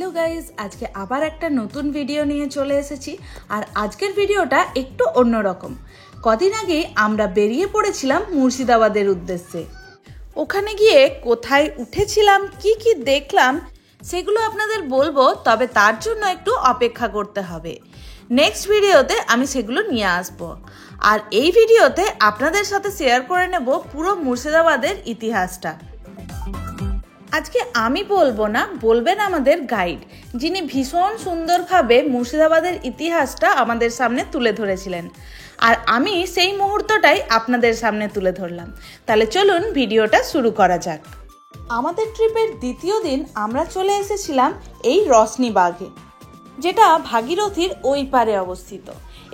Hello guys, আজকে আবার একটা নতুন ভিডিও নিয়ে চলে এসেছি। আর আজকের ভিডিওটা একটু অন্যরকম। কদিন আগে আমরা বেরিয়ে পড়েছিলাম মুর্শিদাবাদের উদ্দেশ্যে। ওখানে গিয়ে কোথায় উঠেছিলাম, কি কি দেখলাম সেগুলো আপনাদের বলবো, তবে তার জন্য একটু অপেক্ষা করতে হবে। নেক্সট ভিডিওতে আমি সেগুলো নিয়ে আসব। আর এই ভিডিওতে আপনাদের সাথে শেয়ার করে নেব পুরো মুর্শিদাবাদের ইতিহাসটা। আজকে আমি বলবো না, বলবেন আমাদের গাইড, যিনি ভীষণ সুন্দরভাবে মুর্শিদাবাদের ইতিহাসটা আমাদের সামনে তুলে ধরেছিলেন। আর আমি সেই মুহূর্তটাই আপনাদের সামনে তুলে ধরলাম। তাহলে চলুন ভিডিওটা শুরু করা যাক। আমাদের ট্রিপের দ্বিতীয় দিন আমরা চলে এসেছিলাম এই রশনিবাগে, যেটা ভাগীরথীর ওই পারে অবস্থিত।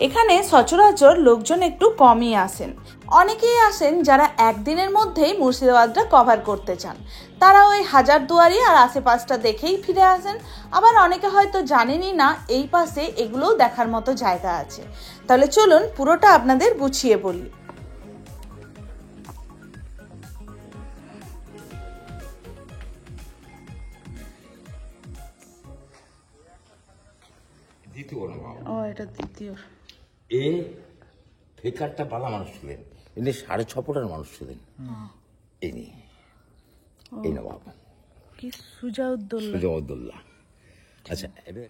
এখানে সচরাচর লোকজন একটু কমই আসেন। অনেকেই আসেন যারা একদিনের মধ্যেই মুর্শিদাবাদটা কভার করতে চান। তারা ওই হাজারদুয়ারি আর আশেপাশটা দেখেই ফিরে আসেন। আবার অনেকে হয়তো জানেনই না এই পাশে এগুলোও দেখার মতো জায়গা আছে। তাহলে চলুন পুরোটা আপনাদের গুছিয়ে বলি। ও, এটা দ্বিতীয়। এই ফেকারটা বালা মানুষ ছিলেন, ইনি 6.5 ফুটের মানুষ ছিলেন। ইনি এই নবাব কি সুজাউদ্দৌলা। আচ্ছা, এবার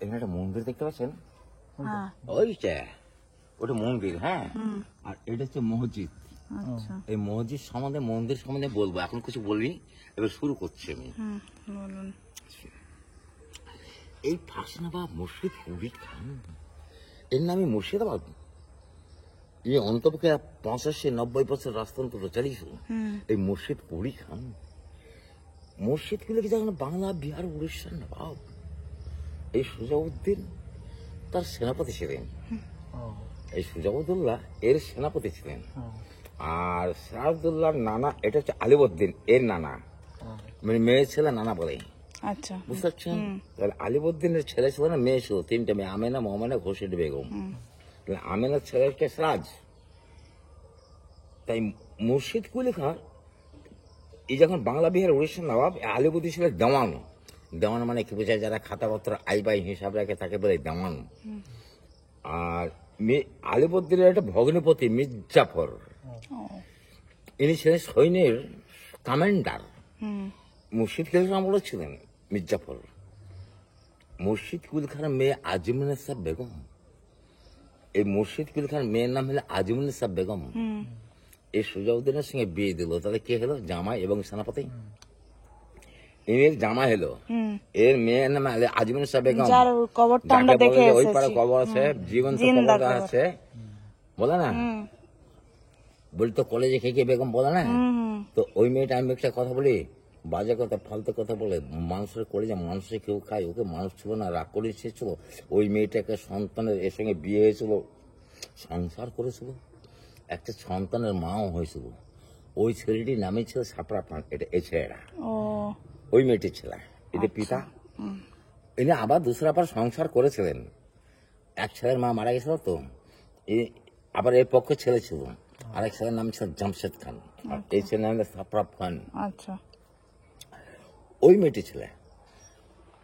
এখানে একটা মন্দির দেখতে পাচ্ছেন, হ্যাঁ, ওইটা ওটা মন্দির। হ্যাঁ, আর এটা হচ্ছে মসজিদ। আচ্ছা, এই মসজিদ সম্বন্ধে, মন্দির সম্বন্ধে বলবো, এখন কিছু বলিনি, এবার শুরু করছি আমি। বলুন। এই ফার্স্ট নবাব মুর্শিদ কুলি খান, এর নামে মুর্শিদাবাদ। এই অন্তপক্ষে 85-90 বছর রাজতন্ত্র চালিয়েছিল এই মুর্শিদ কুলি খান। মুর্শিদ কুলি যখন বাংলা, বিহার, উড়িষ্যার নবাব, এই সুজাউদ্দিন তার সেনাপতি ছিলেন। এই সুজাউদ্দৌলা এর সেনাপতি ছিলেন। আর সিরাজউদ্দৌলার নানা, এটা হচ্ছে আলিবউদ্দিন এর নানা, মানে মেয়ে ছেলে নানা বলে। আচ্ছা, বুঝতে পারছেন? তাহলে আলিবউদ্দিনের ছেলে ছিল না, মেয়ে ছিল 3টে মেয়ে, আমেনা, মোমেনা, ঘোষেদ বেগম। আমেনার ছেলেকে সিরাজ। তাই মুর্শিদ কুলি খান এই যখন বাংলা, বিহার, উড়িষ্যার নবাব, আলিবউদ্দিন ছিল দেওয়ান। দেওয়ান মানে কি বোঝায়? যারা খাতাপত্র আই বাই হিসাব রাখে তাকে বলে দেওয়ান। আর আলিবউদ্দিনের একটা ভগ্নিপতি মির্জাফর, ইনি ছিলেন সৈন্যের কমান্ডার। মুর্শিদ কুলি খান বলেছিলেন মির্জাফর। মুর্শিদ কুলি খানের মেয়ে আজিমুন্নেসা বেগম। এই মুর্শিদ কুলি খানের মেয়ের নাম হলো আজিমুন্নেসা বেগম। এই সুজাউদ্দিনের সঙ্গে বিয়ে দিল, তাহলে কে হলো? জামাই এবং সেনাপতি। এর জামাই হলো, এর মেয়ের নাম আজিমুন্নেসা বেগম। ওই পারে কবর আছে, জীবন্ত কবর আছে, বলে না? বলি তো কলেজে খেয়ে বেগম বলে না? তো ওই মেয়েটা, আমি একটা কথা বলি, বাজে কথা, ফালতু কথা বলে, মানুষের কলেজে মানুষের কেউ খায়, ওকে মানুষ ছিল না, রাগ করে এসেছিল। ওই মেয়েটাকে সন্তানের এর সঙ্গে বিয়ে হয়েছিল, সংসার করেছিল, একটা সন্তানের মাও হয়েছিল। ওই ছেলেটির নামে ছিল সাপড়া পান। এটা এই ছেলেটা, ওই মেয়েটির ছেলে, এটা পিতা। ইনি আবার দুসরা সংসার করেছিলেন। এক ছেলের মা মারা গেছিল, তো আবার এর পক্ষে ছেলে ছিল, আরেক ছেলের নাম ছিল জামশেদ খান, আর এই ছেলের নাম সাপড়া খান। আচ্ছা, ওই মেয়েটি ছেলে,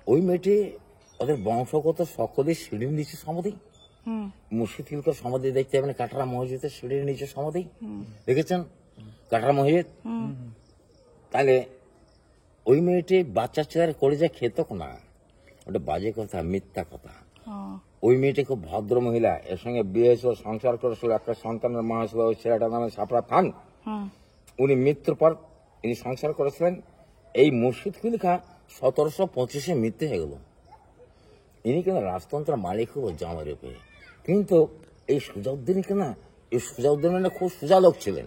ওই মেয়েটি ওদের বংশগত সকলের সিঁড়ির নিচে সমাধি। মুর্শিদ কুলি খান সমাধি দেখতে পাবেন কাটরা মসজিদের সিঁড়ির নিচে সমাধি, দেখেছেন কাটরা মসজিদ? তাহলে ওই মেয়েটি বাচ্চা ছেলের কলেজে খেত না, ওটা বাজে কথা, মিথ্যা কথা। ওই মেয়েটি খুব ভদ্র মহিলা, এর সঙ্গে বিয়ে হয়েছিল, সংসার করেছিল, একটা সন্তানের মা হয়েছিল। ওই ছেলেটার নামে সাপড়া খান। উনি মৃত্যুর পর ইনি সংসার করেছিলেন। এই মুর্শিদ কুলি খান 1725-এ মৃত্যু হয়ে গেল। ইনি কেন রাজতন্ত্রের মালিক হলো জামাই রূপে। কিন্তু এই সুজাউদ্দিন কেনা, এই সুজাউদ্দিন মানে খুব সোজা লোক ছিলেন।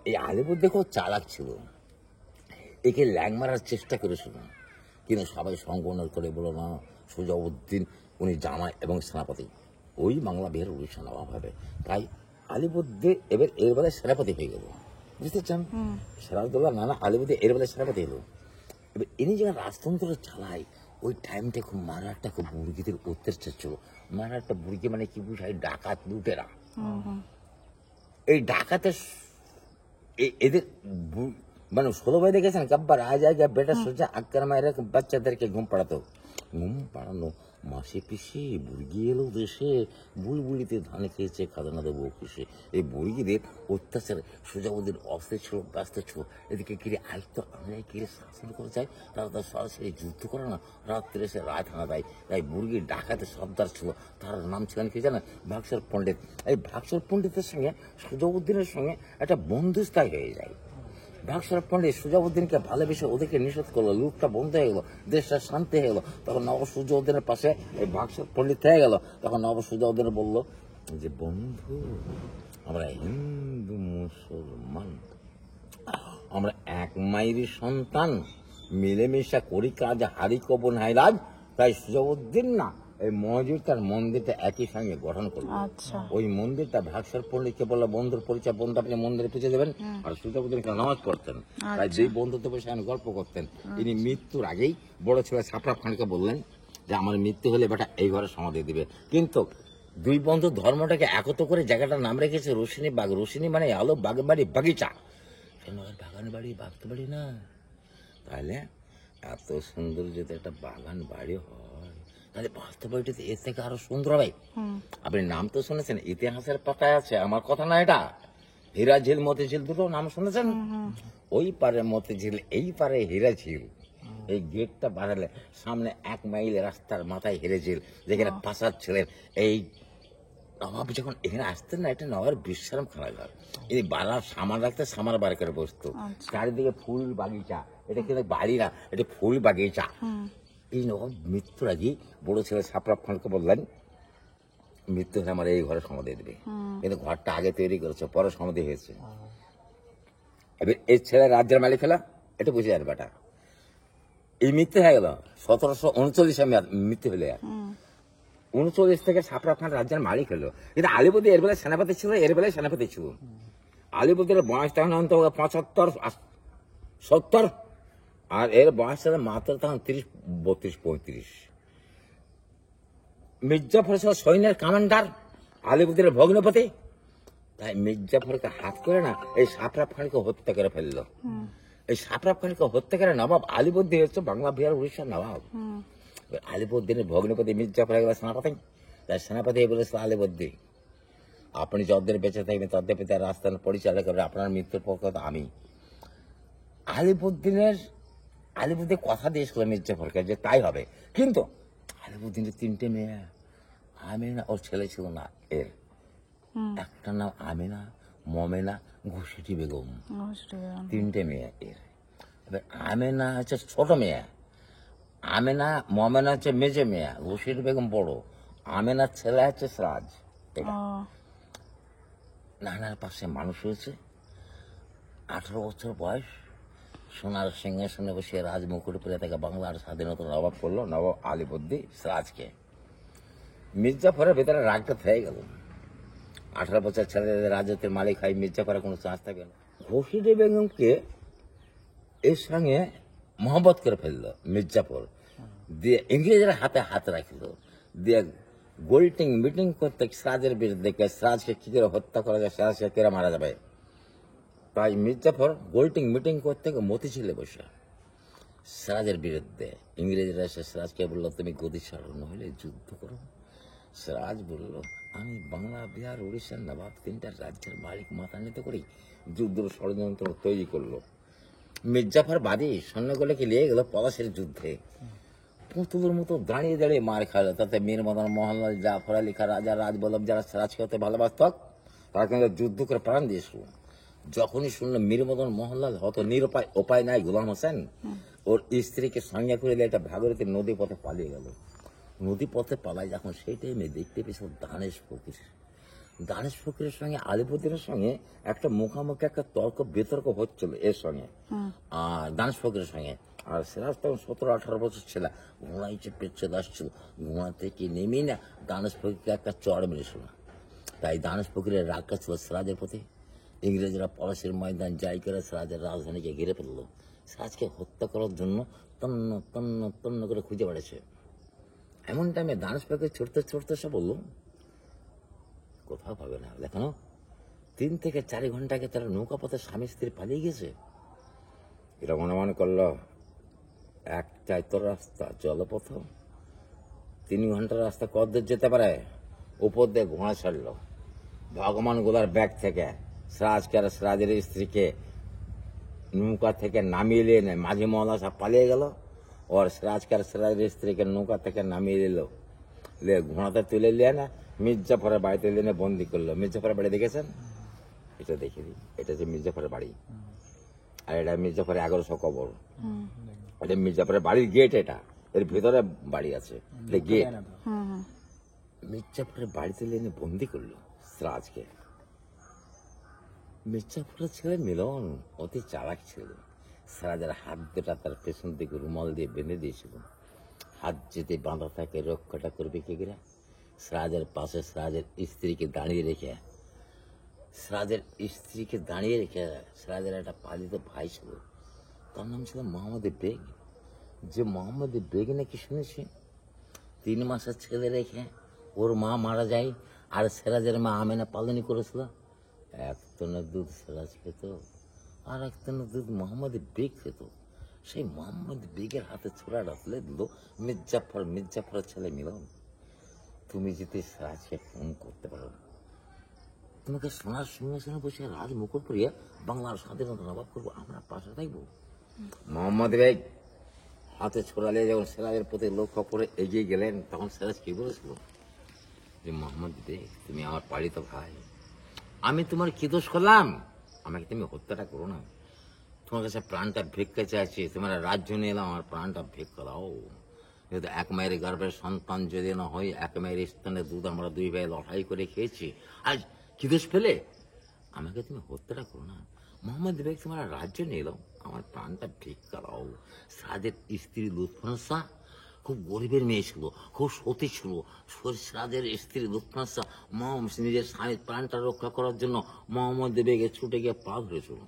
এই আলিবউদ্দিন খুব চালাক ছিল, একে ল্যাং মারার চেষ্টা করেছিল, কিন্তু সবাই সংগঠন করে বলো না সুজাউদ্দিন উনি জামাই এবং সেনাপতি, ওই বাংলা, বিহার, উড়িষ্যা নবাব হবে। তাই আলিবউদ্দিন এবার এর বেলায় সেনাপতি হয়ে গেল। বুঝতে চান? সিরাজউদ্দৌলা নানা আলিবউদ্দিন এর বেলায় সেনাপতি হলো। এবার ইনি যখন রাজতন্ত্র চালায়, ওই টাইমটা খুব মারাঠা, খুব বুর্গিদের অত্যাচার ছিল। মারাঠা বুর্গি মানে কি বুঝায়? ডাকাত, লুটেরা। এই ডাকাতের এদের মানে 16 ভাই দেখেছেন কাব্বার আজ আগে বেটা সোজা আক্কার মায়ের বাচ্চাদেরকে ঘুম পাড়াতো। ঘুম পাড়ানো মাসে পিসে বুড়গি এলো দেশে, বুলবুলিতে ধান খেয়েছে খাজানা দেবো কিসে। এই বুড়গিদের অত্যাচার সোজা ওদের অস্ত্র ছিল, ব্যস্ত ছিল। এদিকে কিরে আয়ত্ত আমরা কিরে শাসন করে যায়, তারা তো সরাসরি যুদ্ধ করে না, রাত্রে এসে রায় থানা দেয়। তাই বুড়গির ডাকাতে সর্দার ছিল, তার নাম ছিলেন কি জানেন? ভাগসর পণ্ডিত। এই ভাগসর পণ্ডিতের সঙ্গে সুজাউদ্দিনের সঙ্গে একটা বন্ধুস্থায় হয়ে যায়। ভাগসর পণ্ডিত সুজাউদ্দিনকে ভালোবেসে ওদেরকে নিষেধ করলো, লুটটা বন্ধ হয়ে গেলো, দেশটা শান্তি হয়ে গেলো। তখন নবাব সুজাউদ্দিনের পাশে এই ভাগসর পণ্ডিত হয়ে গেল। তখন নবাব সুজাউদ্দিন বললো যে বন্ধু, আমরা হিন্দু মুসলমান, আমরা এক মায়েরই সন্তান, মিলেমিশা করি কাজ, হারি কবন হাইরাজ। তাই সুজাউদ্দিন না এই মসজিদটার মন্দিরটা একই সঙ্গে গঠন করলো। আচ্ছা, ওই মন্দিরটা ভাগসর পণ্ডিতকে বললো বন্ধুর পরিচয়, বন্ধু আপনি মন্দিরে পুজো দেবেন। আর সুজাউদ্দিনকে নামাজ পড়তেন। তাই দুই বন্ধুত্ব বসে গল্প করতেন। তিনি মৃত্যুর আগেই বড় ছেলে সাফরাব খানকে বললেন যে আমার মৃত্যু হলে বেটা এই ঘরে সমাধি দিবে। কিন্তু দুই বন্ধু ধর্মটাকে একত্র করে জায়গাটার নাম রেখেছে রোশনী বাগ। রোশনী মানে আলো বাগ বাড়ি বাগিচা, বাগান বাড়ি বাগতে বাড়ি না। তাহলে এত সুন্দর যদি একটা বাগান বাড়ি হয়, তাহলে বাস্তব বাড়িটা এর থেকে আরো সুন্দর হবে। আপনি নাম তো শুনেছেন, ইতিহাসের পাতায় আছে, আমার কথা না এটা। হীরা ঝিল মতিঝিল দুটো নাম শুনেছেন? ওই পারে মতিঝিল, এই পারে হীরা ঝিল। এই গেটটা বাড়ালে সামনে 1 মাইল রাস্তার মাথায় হীরা ঝিল, যেখানে প্রাসাদ ছিলেন। এই নবাব যখন এখানে আসতেন না, এটা নবাবের বিশ্রাম খানাঘর। এই বাড়ার সামান রাখতে সামার বার করে বসতো। চারিদিকে ফুল বাগিচা, এটা কিন্তু বাড়ি না, এটা ফুল বাগিচা। এই নবাব মৃত্যুর আগে বড় ছেলে সাফরাব খানকে বললেন মৃত্যু হলে আমার এই ঘরে সমাধি দেবে। কিন্তু ঘরটা আগে তৈরি করেছে, পরে সমাধি হয়েছে। এবার এই ছেলে রাজ্যের মালিক হলো, এটা বুঝে যাবে বেটা। এই মৃত্যু হয়ে গেল 1739 মৃত্যু হলে। 39 থেকে সাফরাব খান রাজ্যের মালিক হলো। কিন্তু আলিবর্দী এর বেলায় সেনাপতি ছিল, এর বেলায় সেনাপতি ছিল। আলিবর্দীর বয়স তখন অন্তত 75-70, আর এর বয়স ছিল মাত্র তখন 30-32-35। মির্জাফর ছিল সৈন্যের কমান্ডার, আলিবর্দীর ভগ্নপতি। তাই মির্জাফরকে হাত করে না এই সাফরাব খানকে হত্যা করে ফেললো। এই সাফরাব খানকে হত্যা করে নবাব আলিবর্দী হচ্ছে বাংলা বিহার উড়িষ্যার নবাব। আলিবর্দিনের ভগ্নপতি মির্জাফর গেল সেনাপতি। তাই সেনাপতি বলেছিল আলিবর্দী, আপনি যতদিন বেঁচে থাকবেন ততদিন পিতার রাস্তা পরিচালনা করবে, আপনার মৃত্যুর পক্ষ আমি। আলিবর্দী কথা দিয়েছিল মির্জাফরকে যে তাই হবে। কিন্তু আলিবর্দিনের 3টে মেয়ে, আমিনা ওর ছেলে ছিল না, এর একটা নাম আমিনা, মমেনা, ঘুষিটি বেগম। 3টে মেয়ে এর। এবার আমিনা হচ্ছে ছোট মেয়ে, আমেনা, মমেনা হচ্ছে মেজে মেয়া, ঘুষির বেগম বড়, আমেনার ছেলে হচ্ছে সিরাজ। নানার পাশে মানুষ হয়েছে। 18 বছর বয়স, সোনার সিংহাসনে বসে রাজমুকুট পরে থেকে বাংলার স্বাধীনতা নবাব করলো নবাব আলিবর্দী সিরাজকে। মির্জাফরের ভেতরে রাগটা থেকে গেল। 18 বছর ছেলেদের রাজত্বের মালিক হয়, মির্জাফরের কোনো চান্স থাকবে না। ঘুষিটি বেগমকে এর সঙ্গে মহব্বত করে ফেললো মির্জাফর। দিয়ে ইংরেজরা হাতে হাত রাখলো, দিয়ে গোল্টিং মিটিং করতে সিরাজের বিরুদ্ধে, সিরাজকে কি করে হত্যা করা যায়, সিরাজকে কেরা মারা যাবে। তাই মির্জাফর গোল্টিং মিটিং করতে মতিঝিলে বসে সিরাজের বিরুদ্ধে। ইংরেজরা এসে সিরাজকে বললো তুমি গদি ছাড়ো, নইলে যুদ্ধ করো। সিরাজ বলল আমি বাংলা বিহার উড়িষ্যার নবাব, 3টা রাজ্যের মালিক, মাথা নিতে করি যুদ্ধ ষড়যন্ত্র তৈরি করলো। মির্জাফর বাদী সৈন্যগুলোকে নিয়ে গেল পলাশের যুদ্ধে। পুতুলের মতো দাঁড়িয়ে দাঁড়িয়ে মার খালো। তাতে মীর মদন মোহনলাল, জাফর আলী খান, রাজা রাজবল্লভ, যারা সিরাজকে হতে ভালোবাসত, তারা কিন্তু যুদ্ধ করে প্রাণ দিয়েছিল। যখনই শুনলো মীর মদন মোহনলাল হত নিরুপায়, উপায় নাই, গোলাম হোসেন ওর স্ত্রীকে সঙ্গে করে একটা ভাগীরথী নদী পথে পালিয়ে গেল। নদী পথে পালায় যখন, সেই টাইমে দেখতে পেয়েছিল দানেশ ফকির। দানেশ ফকিরের সঙ্গে আলিবর্দিনের সঙ্গে একটা মুখামুখি একটা তর্ক বিতর্ক হচ্ছিল এর সঙ্গে, আর দানেশ ফকিরের সঙ্গে। আর সিরাজ তখন 17-18 বছর ছিল, ঘোড়ায় চেপে চলে আসছিল। ঘোড়া থেকে নেমে না দানেশ ফকিরকে একটা চড় মেরেছিল। তাই দানেশ ফকিরের রাগটা ছিল সিরাজের প্রতি। ইংরেজরা পলাশের ময়দান জয় করে সিরাজের রাজধানীকে ঘিরে ফেললো। সিরাজকে হত্যা করার জন্য তন্ন তন্ন তন্ন করে খুঁজে বেড়েছে। এমন টাইমে দানেশ ফকির ছুটতে ছুটতে সে বলল কোথাও পাবে না, দেখানো 3 থেকে 4 ঘন্টা আগে তারা নৌকা পথে স্বামী স্ত্রী পালিয়ে গেছে। এরা অনুমান করলো একটাই তো রাস্তা, জলপথ। 3 ঘন্টার রাস্তা কদ্দূর যেতে পারে? উপর দিয়ে ঘোড়া ছাড়লো। ভগবান গোলার ব্যাগ থেকে সিরাজকে আর সিরাজের স্ত্রীকে নৌকা থেকে নামিয়ে এনে মাঝি মহল্লা সব পালিয়ে গেল। ওর সিরাজকে আর সিরাজের স্ত্রীকে নৌকা থেকে নামিয়ে দিল, ঘোড়াতে তুলে নিয়ে না মির্জাফরের বাড়িতে এনে বন্দি করলো। মির্জাফরের বাড়ি দেখেছেন? এটা দেখে দিই, এটা যে মির্জাফরের বাড়ি, আর এটা মির্জাফরের 1100 কবর। এটা মির্জাফরের বাড়ির গেট, এটা এর ভিতরে বাড়ি আছে, এটা গেট। মির্জাফরের বাড়িতে এনে বন্দি করলো সিরাজকে। মির্জাফরের ছেলে মিলন অতি চালাক ছিল। সিরাজের হাত দুটা তার পেছন দিকে রুমাল দিয়ে বেঁধে দিয়েছিল। হাত যদি বাঁধা থাকে রক্ষাটা করবে কি করে? সিরাজের পাশে সিরাজের স্ত্রীকে দাঁড়িয়ে রেখে সিরাজের একটা পালিত ভাই ছিল, তার নাম ছিল মোহাম্মদ বেগ। যে মোহাম্মদ বেগ নাকি শুনেছি 3 মাসের ছেলে রেখে ওর মা মারা যায়, আর সিরাজের মা আমেনা পালনি করেছিল। এক টনে দুধ সিরাজ খেত, আর এক টনে দুধ মোহাম্মদ বেগ খেত। সেই মোহাম্মদ বেগের হাতে ছোড়াটা তুলে দিল মির্জাফরের ছেলে মিলন। তুমি যদি সিরাজকে ফোন করতে পারো, তোমাকে সোনার সিংহাসনে বসে রাজ মুকুট পরিয়ে বাংলার স্বাধীনতা নবাব করবো, আমরা পাশে থাকবো। মোহাম্মদ বেগ হাতে ছোড়া নিয়ে যখন সিরাজের প্রতি লক্ষ্য করে এগিয়ে গেলেন, তখন সিরাজ কি বলেছিল যে মোহাম্মদ বেগ তুমি আমার পালিত ভাই, আমি তোমার কি দোষ করলাম? আমাকে তুমি হত্যাটা করো না, তোমার কাছে প্রাণটা ভিক্ষা চাইছি, তোমার রাজ্য নিয়ে এলাম, আমার প্রাণটা ভিক্ষা দাও। যেহেতু এক মায়ের গর্ভের সন্তান যদি না হয়, এক মায়ের স্তনের দুধ আমরা 2 ভাই লড়াই করে খেয়েছি, আজ কি দোষ ফেলে আমাকে তুমি হত্যাটা করো না। মোহাম্মদ বেগ তোমার রাজ্য নিয়ে এলাম, আমার প্রাণটা ভিক্ষা দাও। সিরাজের স্ত্রী লুৎফুন্নেসা খুব গরিবের মেয়ে ছিল, খুব সতী ছিল। সিরাজের স্ত্রী লুৎফুন্নেসা নিজের স্বামীর প্রাণটা রক্ষা করার জন্য মোহাম্মদ বেগে ছুটে গিয়ে পা ধরেছিল।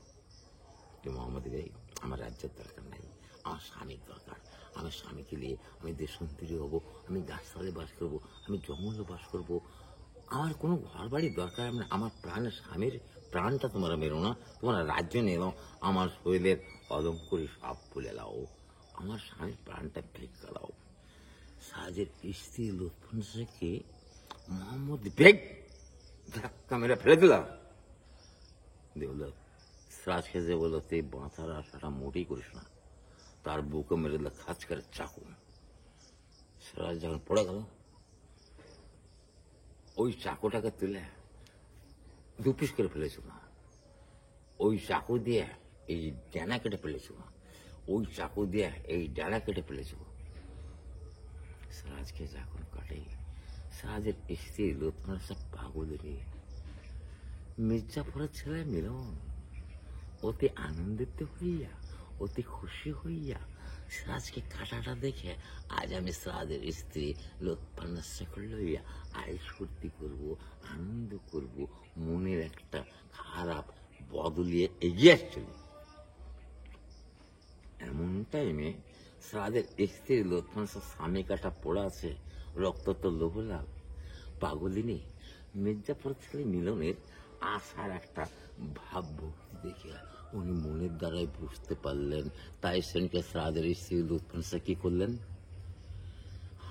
মোহাম্মদ বেগ আমার রাজ্যের দরকার নাই, আমার স্বামীর দরকার। আমার স্বামীকে নিয়ে আমি দেশান্তরী হব, আমি গাছতলায় বাস করবো, আমি জঙ্গলে বাস করবো, আমার কোনো ঘর বাড়ির দরকার না। আমার প্রাণের স্বামীর প্রাণটা তোমরা মেরো না, তোমরা রাজ্য নিয়ে নাও, আমার শরীরের অলঙ্করী সব খুলে দাও, আমার স্বামীর প্রাণটা ভিক্ষা দাও। সিরাজের স্ত্রী লুৎফুন্নেসাকে মোহাম্মদ বেগ ধাক্কা মেরে ফেলে দিলাম। দেখল সিরাজকে যে বললো তুই বাঁচার আশাটা মোটেই করিস না, তার বুকে মেরে দিল খাঁচ করে চাকু। সিরাজ যখন পড়ে গেল, ওই চাকুটাকে তুলে 2 পিস করে ফেলেছিল। ওই চাকু দিয়ে এই ডানা কেটে ফেলেছিল, ওই চাকু দিয়ে এই ডানা কেটে ফেলেছিল। সিরাজকে যখন কাটে, সিরাজের স্ত্রী লুৎফুন্নেসা পাগল রে। মির্জাফরের ছেলে মিলন অতি আনন্দিত হইয়া, অতি খুশি হইয়া সিরাজকে কাটাটা দেখে, আজ আমি সিরাজের স্ত্রী লুৎফুন্নেসাকে লইয়া আইস ফুর্তি করবো, আনন্দ করবো, মনের একটা খারাপ বদলিয়ে এগিয়ে আসছিল। এমন টাইমে সিরাজের স্ত্রী লুৎফুন্নেসার স্বামী কাটা পড়ে আছে, রক্ত তো লোহলাল। পাগলিনী মির্জাফরের ছেলে মিলনের আশার একটা ভাবভক্তি দেখে উনি মনের দ্বারাই বুঝতে পারলেন। তাই সেদিনকে সিরাজের স্ত্রী লুৎফুন্নেসা কি করলেন,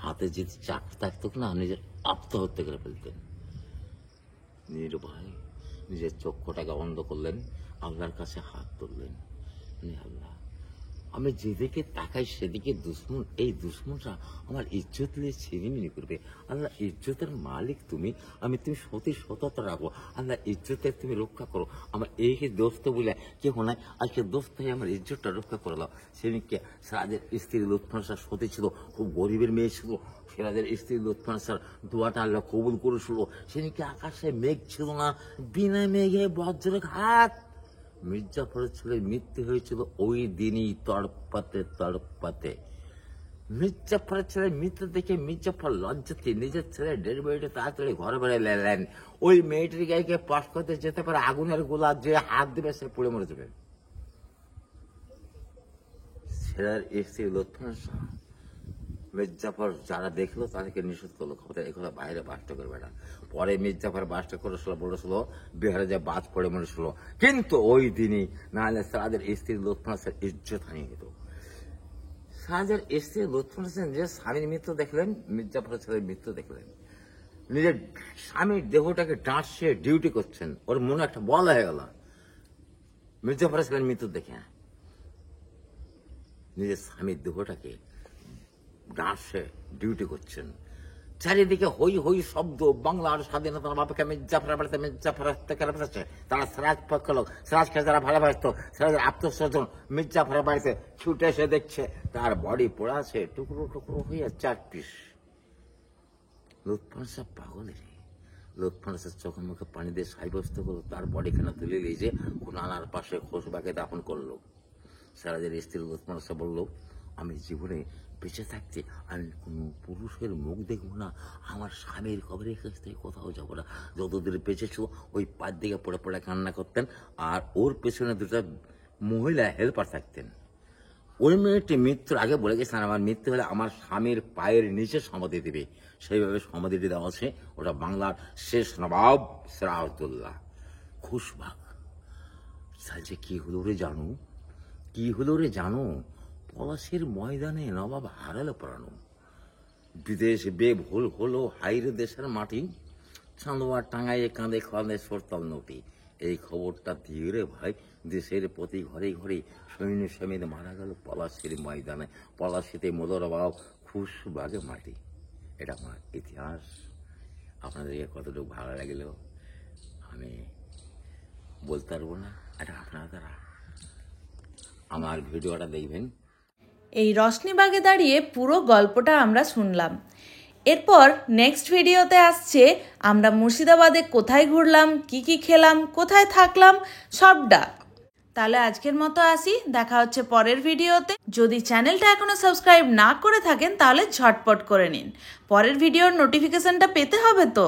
হাতে যদি চাকু থাকতো না, নিজের আত্মহত্যা করে ফেলতেন। নির্ভয় নিজের চক্ষুটাকে বন্ধ করলেন, আল্লাহর কাছে হাত তুললেন। আল্লাহ, আমি যেদিকে তাকাই সেদিকে দুশ্মন, এই দুশ্মনরা আমার ইজ্জত নিয়ে ছিনিমিনি করবে। আল্লাহ, ইজ্জতের মালিক তুমি, তুমি সততা রাখো। আল্লাহ, ইজ্জতের তুমি রক্ষা করো। আমার এই দোস্ত বলে কেউ নাই, আজকে দোস্ত হয়ে আমার ইজ্জতটা রক্ষা করে দাও। সেদিনকে সিরাজের স্ত্রী লুৎফুন্নেসা সতী ছিল, খুব গরিবের মেয়ে ছিল। সিরাজের স্ত্রী লুৎফুন্নেসার দোয়াটা আল্লাহ কবুল করেছিল। সেদিনকে আকাশে মেঘ ছিল না, বিনা মেঘে বজ্রঘাত। মির্জাফরের ছেলের মৃত্যু হয়েছিল ওই দিনই, তড়পাতে। মির্জাফরের ছেলের মৃত্যু দেখে মির্জাফর লজ্জাতে নিজের ছেলে ডেড বডিটা তাড়াতাড়ি ঘরে বেড়ে লেলেন। ওই মেয়েটির গায়ে পাশ করতে যেতে পারে আগুনের গোলা, যে হাত দিবে সে পুড়ে মরে যাবে। ছেলের স্ত্রী লুৎফুন্নেসা মির্জাফর যারা দেখলো তাদেরকে নিষেধ করলো খবর এগুলো বাইরে বাসটা করবে না। পরে মির্জাফর বাসটা করেছিল, বলেছিল বিহারে যে বাজ পড়ে মরেছিল, কিন্তু ওই দিনই না হলে সারাদের স্ত্রী লুৎফুন হাসান ইজ্জত হানিয়ে যেত। সারাদের স্ত্রী লুৎফুন হাসান যে স্বামীর মৃত্যু দেখলেন, মির্জাফরের ছেলের মৃত্যু দেখলেন, নিজের স্বামীর দেহটাকে ডাঁটছে ডিউটি করছেন, ওর মনে একটা বল হয়ে গেল মির্জাফরের ছেলের মৃত্যু দেখে, নিজের স্বামীর দেহটাকে ডাঁটছে ডিউটি করছেন। চারিদিকে হই হই শব্দ, বাংলার স্বাধীনতার বাপকে মির্জাফরের বাড়িতে মির্জাফর হত্যাকারী বসেছে, তারা সিরাজ পক্ষ লোক, সিরাজকে যারা ভালোবাসত, সিরাজের আত্মস্বজন মির্জাফরের বাড়িতে ছুটে এসে দেখছে তার বডি পড়ে আছে টুকরো টুকরো হয়ে 4 পিস। লুৎফুন হাসান পাগলের, লুৎফুন হাসান চোখের মুখে পানি দিয়ে সাব্যস্ত করলো, তার বডিখানা তুলে নিয়ে যে কোনার পাশে খোশবাকে দাফন করলো। সিরাজের স্ত্রী লুৎফুন হাসান বলল, আমি জীবনে বেঁচে থাকতে আমি কোনো পুরুষের মুখ দেখবো না, আমার স্বামীর কবরের কাছ থেকে কোথাও যাবো না। যতদূর বেঁচে ছিল ওই পার দিকে পড়ে পড়ে কান্না করতেন, আর ওর পেছনে 2টা মহিলা হেল্পার থাকতেন। ওই মেয়েটি মৃত্যুর আগে বলে গেছেন আমার মৃত্যু হলে আমার স্বামীর পায়ের নিচে সমাধি দেবে। সেইভাবে সমাধিটি দেওয়া আছে, ওটা বাংলার শেষ নবাব সিরাজউদ্দৌলা খুশবাগ। যে কি হলো রে জানো, কি হলো রে জানো, পলাশের ময়দানে নবাব হারালো প্রাণ, বিদেশ বেভুল হলো হাইরে দেশের মাটি, চাঁদোয়া টাঙাইয়ে কাঁধে কাঁধে সরতাল নটি। এই খবরটা দিয়ে রে ভাই দেশের প্রতি ঘরে ঘরে সৈন্য সমেত মারা গেল পলাশের ময়দানে, পলাশিতে মোদরবাব খুশবাগে মাটি। এটা আমার ইতিহাস। আপনাদেরকে কতটুকু ভালো লাগলো আমি বলতে পারবো না, এটা আপনারা আমার ভিডিওটা দেখবেন। এই রশনিবাগে দাঁড়িয়ে পুরো গল্পটা আমরা শুনলাম। এরপর নেক্সট ভিডিওতে আসছে আমরা মুর্শিদাবাদে কোথায় ঘুরলাম, কি কি খেলাম, কোথায় থাকলাম, সবটা। তাহলে আজকের মতো আসি, দেখা হচ্ছে পরের ভিডিওতে। যদি চ্যানেলটা এখনো সাবস্ক্রাইব না করে থাকেন তাহলে ঝটপট করে নিন, পরের ভিডিওর নোটিফিকেশনটা পেতে হবে তো।